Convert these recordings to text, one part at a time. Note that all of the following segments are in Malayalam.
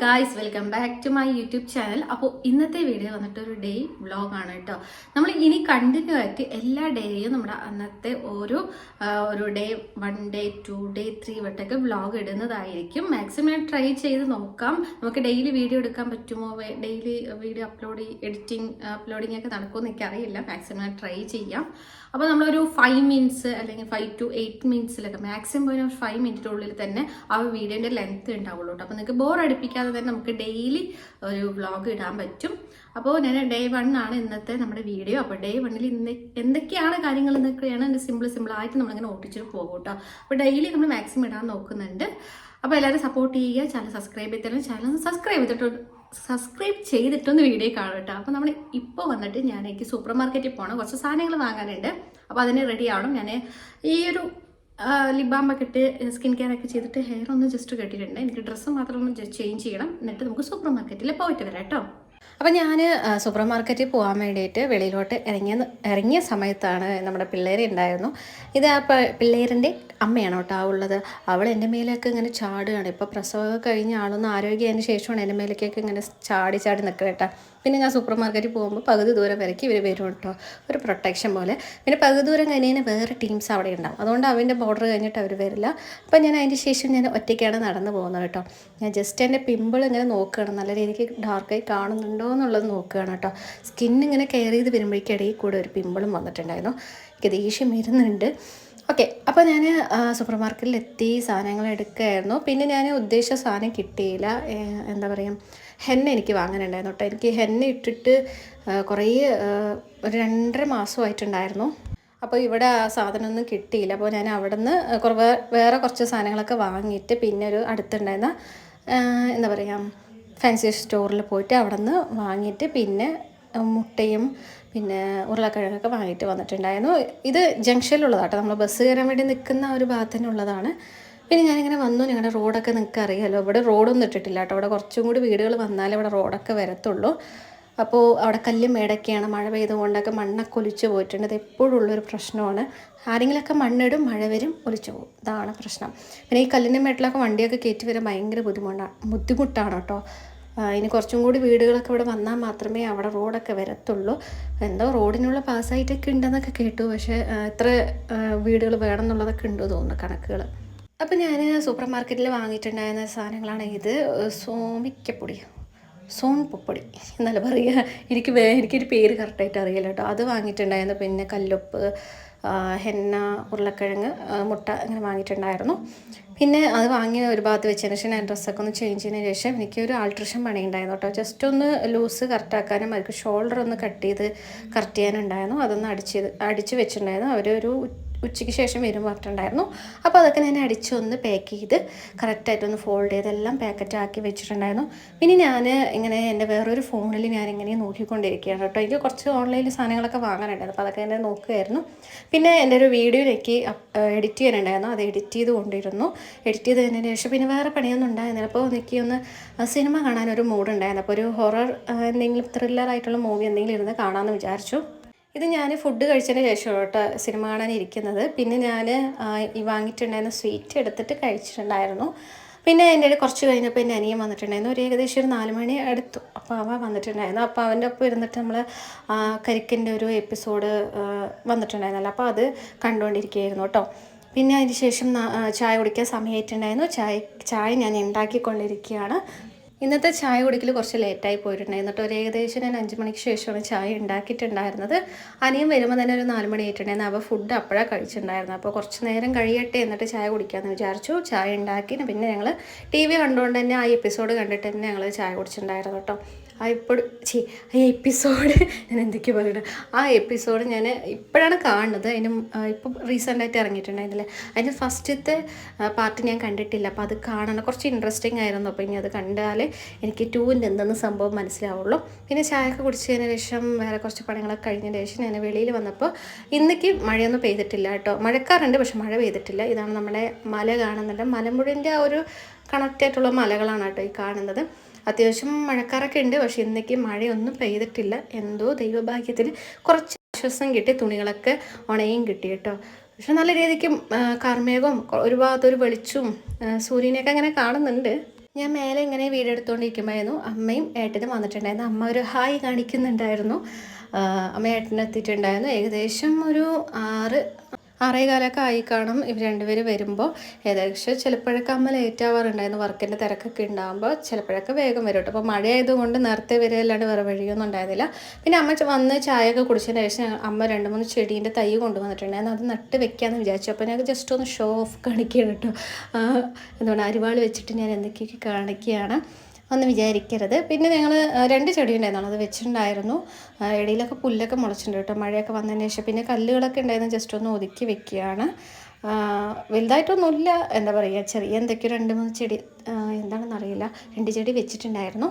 Guys, welcome back to my YouTube channel. അപ്പോൾ ഇന്നത്തെ വീഡിയോ വന്നിട്ട് ഒരു ഡേ വ്ളോഗാണ് കേട്ടോ. നമ്മൾ ഇനി കണ്ടിന്യൂ ആയിട്ട് എല്ലാ ഡേയും നമ്മുടെ അന്നത്തെ ഒരു ഡേ 1 ഡേ 2 ഡേ 3 വട്ടൊക്കെ വ്ളോഗ് ഇടുന്നതായിരിക്കും. മാക്സിമം ഞാൻ ട്രൈ ചെയ്ത് നോക്കാം. നമുക്ക് ഡെയിലി വീഡിയോ എടുക്കാൻ പറ്റുമോ, ഡെയിലി വീഡിയോ അപ്ലോഡിങ് ഒക്കെ നടക്കുമെന്ന് എനിക്കറിയില്ല. മാക്സിമം ഞാൻ ട്രൈ ചെയ്യാം. അപ്പോൾ നമ്മളൊരു 5 മിനിറ്റ്സ് അല്ലെങ്കിൽ 5 to 8 മിനിറ്റ്സിലൊക്കെ മാക്സിമം പോയി 5 മിനിറ്റിനുള്ളിൽ തന്നെ ആ വീഡിയോൻ്റെ ലെങ്ത് ഉണ്ടാവുള്ളൂ കേട്ടോ. അപ്പോൾ നിങ്ങൾക്ക് ബോർ അടുപ്പിക്കാതെ തന്നെ നമുക്ക് ഡെയിലി ഒരു വ്ളോഗ് ഇടാൻ പറ്റും. അപ്പോൾ ഞാൻ ഡേ 1 ആണ് ഇന്നത്തെ നമ്മുടെ വീഡിയോ. അപ്പോൾ ഡേ 1 ഇന്ന് എന്തൊക്കെയാണ് കാര്യങ്ങൾ എന്നൊക്കെയാണ് എൻ്റെ സിമ്പിളായിട്ട് നമ്മളിങ്ങനെ ഓട്ടിച്ചിട്ട് പോകും കേട്ടോ. അപ്പോൾ ഡെയിലി നമ്മൾ മാക്സിമം ഇടാൻ നോക്കുന്നുണ്ട്. അപ്പോൾ എല്ലാവരും സപ്പോർട്ട് ചെയ്യുക. ചാനൽ സബ്സ്ക്രൈബ് ചെയ്തിട്ടുള്ള ചാനൽ സബ്സ്ക്രൈബ് ചെയ്തിട്ടൊന്ന് വീഡിയോ കാണും കേട്ടോ. അപ്പോൾ നമ്മൾ ഇപ്പോൾ വന്നിട്ട് എനിക്ക് സൂപ്പർ മാർക്കറ്റിൽ പോകണം, കുറച്ച് സാധനങ്ങൾ വാങ്ങാനുണ്ട്. അപ്പോൾ അതിന് റെഡി ആവണം. ഞാൻ ഈ ഒരു ലിപ് ബാം ഒക്കെ ഇട്ട് സ്കിൻ കെയർ ഒക്കെ ചെയ്തിട്ട് ഹെയർ ഒന്ന് ജസ്റ്റ് കെട്ടിയിട്ടുണ്ട്. എനിക്ക് ഡ്രസ്സ് മാത്രം ഒന്ന് ചേഞ്ച് ചെയ്യണം. എന്നിട്ട് നമുക്ക് സൂപ്പർ മാർക്കറ്റിൽ പോയിട്ട് വരാം കേട്ടോ. അപ്പം ഞാൻ സൂപ്പർ മാർക്കറ്റിൽ പോകാൻ വേണ്ടിയിട്ട് വെളിയിലോട്ട് ഇറങ്ങിയ സമയത്താണ് നമ്മുടെ പിള്ളേരെ ഉണ്ടായിരുന്നു. ഇത് ആ പിള്ളേരിൻ്റെ അമ്മയാണ് കേട്ടോ ഉള്ളത്. അവൾ എൻ്റെ മേലേക്ക് ഇങ്ങനെ ചാടുകയാണ്. ഇപ്പോൾ പ്രസവം കഴിഞ്ഞ ആളൊന്ന് ആരോഗ്യത്തിന് ശേഷമാണ് എൻ്റെ മേലേക്കൊക്കെ ഇങ്ങനെ ചാടി നിൽക്കുക കേട്ടോ. പിന്നെ ഞാൻ സൂപ്പർ മാർക്കറ്റിൽ പോകുമ്പോൾ പകുതി ദൂരം വരയ്ക്ക് ഇവർ വരും കേട്ടോ, ഒരു പ്രൊട്ടക്ഷൻ പോലെ. പിന്നെ പകുതി ദൂരം കഴിഞ്ഞതിന് വേറെ ടീംസ് അവിടെ ഉണ്ടാവും. അതുകൊണ്ട് അവൻ്റെ ബോർഡർ കഴിഞ്ഞിട്ട് അവർ വരില്ല. അപ്പം ഞാൻ അതിൻ്റെ ശേഷം ഞാൻ ഒറ്റയ്ക്കാണ് നടന്നു പോകുന്നത് കേട്ടോ. ഞാൻ ജസ്റ്റ് എൻ്റെ പിമ്പിൾ ഇങ്ങനെ നോക്കുകയാണ്, നല്ല രീതിക്ക് ഡാർക്കായി കാണുന്നുണ്ടോ എന്നുള്ളത് നോക്കുകയാണ് കേട്ടോ. സ്കിന്നിങ്ങനെ കെയർ ചെയ്ത് വരുമ്പോഴേക്കും ഇടയിൽ കൂടെ ഒരു പിമ്പിളും വന്നിട്ടുണ്ടായിരുന്നു. എനിക്ക് ദേഷ്യം വരുന്നുണ്ട്. ഓക്കെ, അപ്പോൾ ഞാൻ സൂപ്പർ മാർക്കറ്റിൽ എത്തി സാധനങ്ങൾ എടുക്കുകയായിരുന്നു. പിന്നെ ഞാൻ ഉദ്ദേശിച്ച സാധനം കിട്ടിയില്ല. എന്താ പറയുക, ഹെന്ന എനിക്ക് വാങ്ങാനുണ്ടായിരുന്നു കേട്ടോ. എനിക്ക് ഹെന്ന ഇട്ടിട്ട് കുറേ ഒരു 2.5 മാസമായിട്ടുണ്ടായിരുന്നു. അപ്പോൾ ഇവിടെ ആ സാധനമൊന്നും കിട്ടിയില്ല. അപ്പോൾ ഞാൻ അവിടെ നിന്ന് വേറെ കുറച്ച് സാധനങ്ങളൊക്കെ വാങ്ങിയിട്ട് പിന്നെ ഒരു അടുത്തുണ്ടായിരുന്ന എന്താ പറയുക ഫാൻസി സ്റ്റോറിൽ പോയിട്ട് അവിടെ നിന്ന് വാങ്ങിയിട്ട് പിന്നെ മുട്ടയും പിന്നെ ഉരുളക്കിഴങ്ങൊക്കെ വാങ്ങിയിട്ട് വന്നിട്ടുണ്ടായിരുന്നു. ഇത് ജംഗ്ഷനിലുള്ളതാട്ടോ, നമ്മൾ ബസ് കയറാൻ വേണ്ടി നിൽക്കുന്ന ഒരു ഭാഗത്തിനുള്ളതാണ്. പിന്നെ ഞാനിങ്ങനെ വന്നു. ഞങ്ങളുടെ റോഡൊക്കെ നിങ്ങൾക്ക് അറിയാമല്ലോ, ഇവിടെ റോഡൊന്നും ഇട്ടിട്ടില്ല കേട്ടോ. ഇവിടെ കുറച്ചും കൂടി വീടുകൾ വന്നാലേ ഇവിടെ റോഡൊക്കെ വരത്തുള്ളൂ. അപ്പോൾ അവിടെ കല്ലും മേടൊക്കെയാണ്. മഴ പെയ്തുകൊണ്ടൊക്കെ മണ്ണൊക്കെ ഒലിച്ച് പോയിട്ടുണ്ട്. ഇത് എപ്പോഴും ഉള്ളൊരു പ്രശ്നമാണ്. ആരെങ്കിലുമൊക്കെ മണ്ണിടും, മഴ വരും, ഒലിച്ചു പോകും. ഇതാണ് പ്രശ്നം. പിന്നെ ഈ കല്ലിൻ്റെ മേട്ടിലൊക്കെ വണ്ടിയൊക്കെ കയറ്റി വരാൻ ഭയങ്കര ബുദ്ധിമുട്ടാണ് കേട്ടോ. ഇനി കുറച്ചും കൂടി വീടുകളൊക്കെ ഇവിടെ വന്നാൽ മാത്രമേ അവിടെ റോഡൊക്കെ വരത്തുള്ളൂ. എന്തോ റോഡിനുള്ള പാസ്സായിട്ടൊക്കെ ഉണ്ടെന്നൊക്കെ കേട്ടു. പക്ഷേ ഇത്ര വീടുകൾ വേണം എന്നുള്ളതൊക്കെ ഉണ്ടോ തോന്നുന്നു കണക്കുകൾ. അപ്പോൾ ഞാൻ സൂപ്പർ മാർക്കറ്റിൽ വാങ്ങിയിട്ടുണ്ടായിരുന്ന സാധനങ്ങളാണ് ഇത്. സോൺപൊടി എന്നല്ല പറയുക, എനിക്കൊരു പേര് കറക്റ്റായിട്ട് അറിയില്ല കേട്ടോ. അത് വാങ്ങിയിട്ടുണ്ടായിരുന്നു. പിന്നെ കല്ലുപ്പ്, ഹെന്ന, ഉരുളക്കിഴങ്ങ്, മുട്ട അങ്ങനെ വാങ്ങിയിട്ടുണ്ടായിരുന്നു. പിന്നെ അത് വാങ്ങി ഒരു ഭാഗത്ത് വെച്ചതിന് ശേഷം ഞാൻ ഡ്രസ്സൊക്കെ ഒന്ന് ചേഞ്ച് ചെയ്തതിന് ശേഷം എനിക്കൊരു ആൾട്രേഷൻ പണി ഉണ്ടായിരുന്നു കേട്ടോ. ജസ്റ്റ് ഒന്ന് ലൂസ് കറക്റ്റാക്കാനും അവർക്ക് ഷോൾഡർ ഒന്ന് കട്ട് ചെയ്ത് കറക്റ്റ് ചെയ്യാനുണ്ടായിരുന്നു. അതൊന്ന് അടിച്ച് വെച്ചിട്ടുണ്ടായിരുന്നു. അവരൊരു ഉച്ചയ്ക്ക് ശേഷം വരും പറഞ്ഞിട്ടുണ്ടായിരുന്നു. അപ്പോൾ അതൊക്കെ ഞാൻ അടിച്ചൊന്ന് പാക്ക് ചെയ്ത് കറക്റ്റായിട്ടൊന്ന് ഫോൾഡ് ചെയ്തെല്ലാം പാക്കറ്റാക്കി വെച്ചിട്ടുണ്ടായിരുന്നു. പിന്നെ ഞാൻ ഇങ്ങനെ എൻ്റെ വേറൊരു ഫോണിൽ ഞാനിങ്ങനെ നോക്കിക്കൊണ്ടിരിക്കുകയാണ് കേട്ടോ. എനിക്ക് കുറച്ച് ഓൺലൈനിൽ സാധനങ്ങളൊക്കെ വാങ്ങാനുണ്ടായിരുന്നു. അപ്പോൾ അതൊക്കെ എന്നെ നോക്കുമായിരുന്നു. പിന്നെ എൻ്റെ ഒരു വീഡിയോ എനിക്ക് എഡിറ്റ് ചെയ്യാനുണ്ടായിരുന്നു. അത് എഡിറ്റ് ചെയ്ത് കൊണ്ടിരുന്നു. എഡിറ്റ് ചെയ്തതിന് ശേഷം പിന്നെ വേറെ പണിയൊന്നും ഉണ്ടായിരുന്നില്ല. അപ്പോൾ എനിക്കൊന്ന് സിനിമ കാണാനൊരു മൂഡുണ്ടായിരുന്നു. അപ്പോൾ ഒരു ഹൊറർ എന്തെങ്കിലും ത്രില്ലറായിട്ടുള്ള മൂവി എന്തെങ്കിലും ഇരുന്ന് കാണാമെന്ന് വിചാരിച്ചു. ഇത് ഞാൻ ഫുഡ് കഴിച്ചതിന് ശേഷം കേട്ടോ സിനിമ കാണാൻ ഇരിക്കുന്നത്. പിന്നെ ഞാൻ ഈ വാങ്ങിയിട്ടുണ്ടായിരുന്ന സ്വീറ്റ് എടുത്തിട്ട് കഴിച്ചിട്ടുണ്ടായിരുന്നു. പിന്നെ എൻ്റെ കുറച്ച് കഴിഞ്ഞപ്പോൾ എൻ്റെ അനിയൻ വന്നിട്ടുണ്ടായിരുന്നു. ഒരു ഏകദേശം ഒരു 4 മണി അടുത്തു. അപ്പോൾ അവൻ വന്നിട്ടുണ്ടായിരുന്നു. അപ്പോൾ അവൻ്റെ ഒപ്പം ഇരുന്നിട്ട് നമ്മൾ കരിക്കിൻ്റെ ഒരു എപ്പിസോഡ് വന്നിട്ടുണ്ടായിരുന്നല്ലോ, അപ്പോൾ അത് കണ്ടുകൊണ്ടിരിക്കുകയായിരുന്നു കേട്ടോ. പിന്നെ അതിന് ശേഷം ചായ കുടിക്കാൻ സമയമായിട്ടുണ്ടായിരുന്നു. ചായ ഞാൻ ഉണ്ടാക്കിക്കൊണ്ടിരിക്കുകയാണ്. ഇന്നത്തെ ചായ കുടിക്കൽ കുറച്ച് ലേറ്റായി പോയിട്ടുണ്ടായിരുന്നു കേട്ടോ. ഒരു ഏകദേശം ഞാൻ 5 മണിക്ക് ശേഷമാണ് ചായ ഉണ്ടാക്കിയിട്ടുണ്ടായിരുന്നത്. അനിയൻ വരുമ്പോൾ തന്നെ ഒരു 4 മണി ആയിട്ടുണ്ടായിരുന്നു. അപ്പോൾ ഫുഡ് അപ്പോഴാണ് കഴിച്ചിട്ടുണ്ടായിരുന്നു. അപ്പോൾ കുറച്ച് നേരം കഴിയട്ടെ എന്നിട്ട് ചായ കുടിക്കാമെന്ന് വിചാരിച്ചു. ചായ ഉണ്ടാക്കി പിന്നെ ഞങ്ങൾ TV കണ്ടുകൊണ്ട് തന്നെ ആ എപ്പിസോഡ് കണ്ടിട്ട് തന്നെ ഞങ്ങൾ ചായ കുടിച്ചിട്ടുണ്ടായിരുന്നു കേട്ടോ. ആ എപ്പിസോഡ് ഞാൻ എന്തൊക്കെയോ പറയട്ടെ, ആ എപ്പിസോഡ് ഞാൻ ഇപ്പോഴാണ് കാണുന്നത്. ഇപ്പം റീസെൻ്റായിട്ട് ഇറങ്ങിയിട്ടുണ്ടായിരുന്നില്ലേ, അതിൻ്റെ ഫസ്റ്റത്തെ പാർട്ട് ഞാൻ കണ്ടിട്ടില്ല. അപ്പോൾ അത് കാണണം, കുറച്ച് ഇൻട്രസ്റ്റിംഗ് ആയിരുന്നു. അപ്പോൾ ഇനി അത് കണ്ടാൽ എനിക്ക് 2ൻ്റെ എന്തെന്ന് സംഭവം മനസ്സിലാവുള്ളൂ. പിന്നെ ചായയൊക്കെ കുടിച്ചതിന് ശേഷം വേറെ കുറച്ച് പണികളൊക്കെ കഴിഞ്ഞതിന് ശേഷം ഞാൻ വെളിയിൽ വന്നപ്പോൾ ഇന്നേക്ക് മഴയൊന്നും പെയ്തിട്ടില്ല കേട്ടോ. മഴക്കാറുണ്ട്, പക്ഷെ മഴ പെയ്തിട്ടില്ല. ഇതാണ് നമ്മുടെ മല കാണുന്നുണ്ട്. മലമ്പുഴൻ്റെ ആ ഒരു കണക്റ്റായിട്ടുള്ള മലകളാണ് കേട്ടോ ഈ കാണുന്നത്. അത്യാവശ്യം മഴക്കാറൊക്കെ ഉണ്ട്, പക്ഷെ ഇന്നേക്ക് മഴയൊന്നും പെയ്തിട്ടില്ല. എന്തോ ദൈവഭാഗ്യത്തിൽ കുറച്ച് ആശ്വാസം കിട്ടി, തുണികളൊക്കെ ഉണയും കിട്ടി കേട്ടോ. പക്ഷെ നല്ല രീതിക്ക് കാർമേഘവും ഒരു ഭാഗത്തൊരു വെളിച്ചവും സൂര്യനെയൊക്കെ അങ്ങനെ കാണുന്നുണ്ട്. ഞാൻ മേലെ ഇങ്ങനെ വീഡിയോ എടുത്തുകൊണ്ടിരിക്കുമ്പോഴായിരുന്നു അമ്മയും ഏട്ടനും വന്നിട്ടുണ്ടായിരുന്നു. അമ്മ ഒരു ഹായ് കാണിക്കുന്നുണ്ടായിരുന്നു. അമ്മ ഏട്ടനെത്തിയിട്ടുണ്ടായിരുന്നു. ഏകദേശം ഒരു 6-6:15 ആയി കാണും ഇവർ രണ്ടുപേരും വരുമ്പോൾ. ഏകദേശം ചിലപ്പോഴൊക്കെ അമ്മ ലേറ്റ് ആവാറുണ്ടായിരുന്നു, വർക്കിൻ്റെ തിരക്കൊക്കെ ഉണ്ടാകുമ്പോൾ. ചിലപ്പോഴൊക്കെ വേഗം വരും കേട്ടോ. അപ്പോൾ മഴയായതുകൊണ്ട് നേരത്തെ വരെ അല്ലാണ്ട് വേറെ വഴിയൊന്നും ഉണ്ടായിരുന്നില്ല. പിന്നെ അമ്മ വന്ന് ചായയൊക്കെ കുടിച്ചതിന് ശേഷം അമ്മ 2-3 ചെടീൻ്റെ തൈ കൊണ്ടുവന്നിട്ടുണ്ടായിരുന്നു. അത് നട്ട് വെക്കാമെന്ന് വിചാരിച്ചു. അപ്പോൾ ഞാൻ ജസ്റ്റ് ഒന്ന് ഷോ ഓഫ് കാണിക്കുകയാണ് കേട്ടോ. എന്തുകൊണ്ട് അരിവാൾ വെച്ചിട്ട് ഞാൻ എന്തൊക്കെയൊക്കെ കാണിക്കുകയാണ്, ഒന്നും വിചാരിക്കരുത്. പിന്നെ ഞങ്ങൾ 2 ചെടി ഉണ്ടായിരുന്നു, അത് വെച്ചിട്ടുണ്ടായിരുന്നു. ഇടയിലൊക്കെ പുല്ലൊക്കെ മുളച്ചിട്ടുണ്ട് കേട്ടോ, മഴയൊക്കെ വന്നതിന് ശേഷം. പിന്നെ കല്ലുകളൊക്കെ ഉണ്ടായിരുന്നു, ജസ്റ്റ് ഒന്ന് ഒതുക്കി വെക്കുകയാണ്. വലുതായിട്ടൊന്നുമില്ല, എന്താ പറയുക, ചെറിയ എന്തൊക്കെയോ 2-3 ചെടി, എന്താണെന്നറിയില്ല, 2 ചെടി വെച്ചിട്ടുണ്ടായിരുന്നു.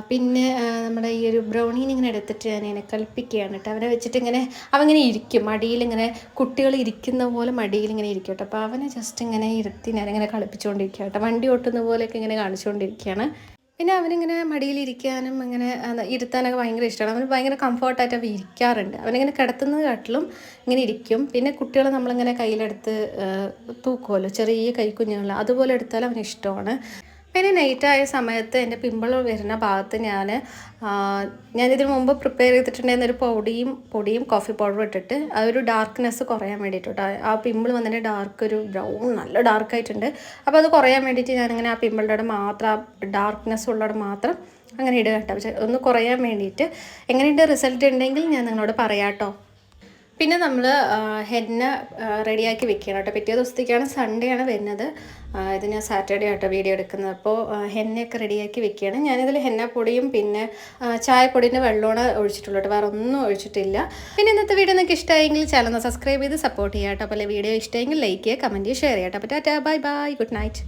പിന്നെ നമ്മുടെ ഈ ഒരു ബ്രൗണീനെ ഇങ്ങനെ എടുത്തിട്ട് ഞാനിങ്ങനെ കളിപ്പിക്കുകയാണ് കേട്ടോ. അവനെ വെച്ചിട്ട് ഇങ്ങനെ അവനിങ്ങനെ ഇരിക്കും മടിയിലിങ്ങനെ, കുട്ടികൾ ഇരിക്കുന്ന പോലെ മടിയിലിങ്ങനെ ഇരിക്കും കേട്ടോ. അപ്പോൾ അവനെ ജസ്റ്റ് ഇങ്ങനെ ഇരുത്തി ഞാനിങ്ങനെ കളിപ്പിച്ചുകൊണ്ടിരിക്കുക കേട്ടോ. വണ്ടി ഓട്ടുന്ന പോലെയൊക്കെ ഇങ്ങനെ കാണിച്ചുകൊണ്ടിരിക്കുകയാണ്. പിന്നെ അവനിങ്ങനെ മടിയിലിരിക്കാനും ഇങ്ങനെ ഇരുത്താനൊക്കെ ഭയങ്കര ഇഷ്ടമാണ്. അവന് ഭയങ്കര കംഫർട്ടായിട്ട് അവൻ ഇരിക്കാറുണ്ട്. അവനിങ്ങനെ കിടത്തുന്നത് കാട്ടിലും ഇങ്ങനെ ഇരിക്കും. പിന്നെ കുട്ടികൾ നമ്മളിങ്ങനെ കയ്യിലെടുത്ത് തൂക്കുമല്ലോ, ചെറിയ കൈക്കുഞ്ഞുങ്ങൾ, അതുപോലെ എടുത്താൽ അവന് ഇഷ്ടമാണ്. പിന്നെ നൈറ്റായ സമയത്ത് എൻ്റെ പിമ്പിൾ വരുന്ന ഭാഗത്ത് ഞാനിതിന് മുമ്പ് പ്രിപ്പയർ ചെയ്തിട്ടുണ്ടായിരുന്ന ഒരു പൊടിയും കോഫി പൗഡറും ഇട്ടിട്ട് ആ ഒരു ഡാർക്ക്നെസ് കുറയാൻ വേണ്ടിയിട്ട് കേട്ടോ. ആ പിമ്പിൾ വന്നിട്ട് ഒരു ബ്രൗൺ നല്ല ഡാർക്കായിട്ടുണ്ട്. അപ്പോൾ അത് കുറയാൻ വേണ്ടിയിട്ട് ഞാനിങ്ങനെ ആ പിമ്പിളുടെ അവിടെ മാത്രം, ആ ഡാർക്ക്നെസ് ഉള്ളവിടെ മാത്രം അങ്ങനെ ഇടുക കേട്ടോ. പക്ഷേ ഒന്ന് കുറയാൻ വേണ്ടിയിട്ട്. എങ്ങനെയുണ്ട് റിസൾട്ട് ഉണ്ടെങ്കിൽ ഞാൻ നിങ്ങളോട് പറയാം കേട്ടോ. പിന്നെ നമ്മൾ ഹെന്ന റെഡിയാക്കി വെക്കുകയാണ് കേട്ടോ. പിറ്റേ ദിവസത്തേക്കാണ്, സൺഡേ ആണ് വരുന്നത്. ഇത് ഞാൻ സാറ്റർഡേ ആട്ടോ വീഡിയോ എടുക്കുന്നത്. അപ്പോൾ ഹെന്നയൊക്കെ റെഡിയാക്കി വെക്കുകയാണ്. ഞാനിതിൽ ഹെന്നപ്പൊടിയും പിന്നെ ചായപ്പൊടിൻ്റെ വെള്ളമാണ് ഒഴിച്ചിട്ടുള്ളൂ കേട്ടോ, വേറെ ഒന്നും ഒഴിച്ചിട്ടില്ല. പിന്നെ ഇന്നത്തെ വീഡിയോ നിങ്ങൾക്ക് ഇഷ്ടമായെങ്കിൽ ചാനൽ ഒന്ന് സബ്സ്ക്രൈബ് ചെയ്ത് സപ്പോർട്ട് ചെയ്യാം കേട്ടോ. അപ്പോൾ വീഡിയോ ഇഷ്ടമെങ്കിൽ ലൈക്ക് ചെയ്യുക, കമൻറ്റ് ചെയ്യുക, ഷെയർ ചെയ്യാം കേട്ടോ. അപ്പോൾ Tata, bye bye, good night.